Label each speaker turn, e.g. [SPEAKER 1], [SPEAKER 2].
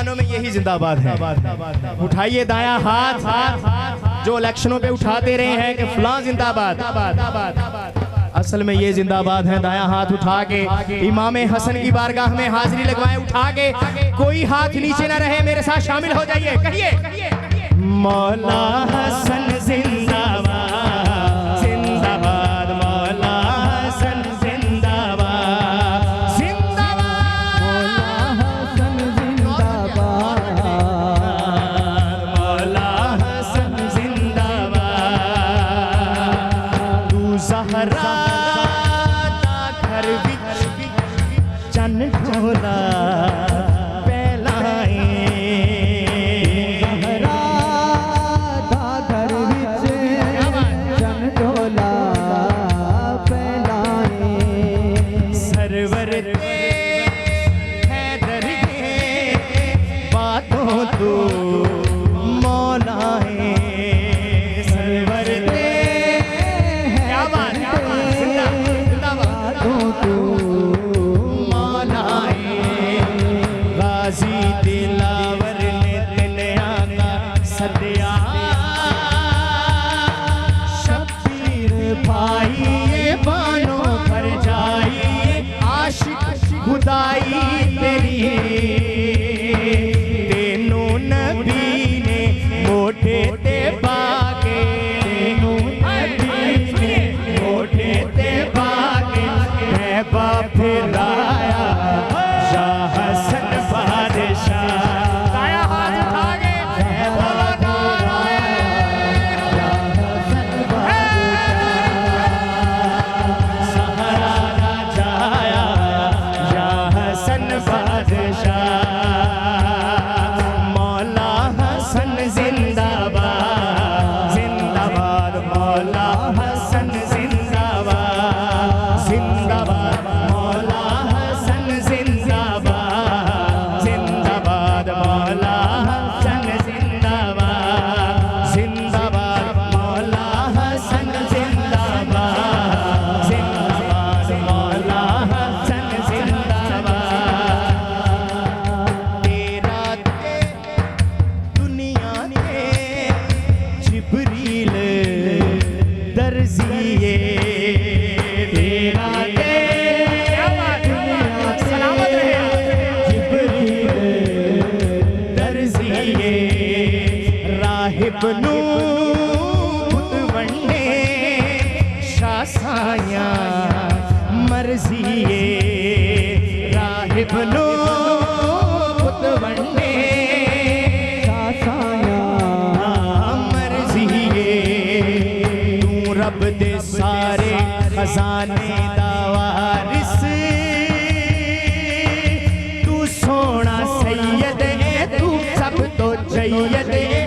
[SPEAKER 1] ईमानों में यही जिंदाबाद है। उठाइए दाया हाथ जो इलेक्शनों पे उठाते रहे हैं कि फलां जिंदाबाद, असल में ये जिंदाबाद है। दाया हाथ उठा के इमाम हसन की बारगाह में हाजिरी लगवाएं, उठा के कोई हाथ नीचे ना रहे, मेरे साथ शामिल हो जाइए, कहिए मौला हसन जिंदाबाद, जिंदाबाद मौला हसन जिंदाबाद, जिंदाबाद मौला हसन जिंदाबाद, मौला हसन जिंदाबाद। तू ज़हरा घर विच चन ढोला रब दे सारे खजाने दा वारिस, तू सोना सैयद है, तू सब तो जैयद है।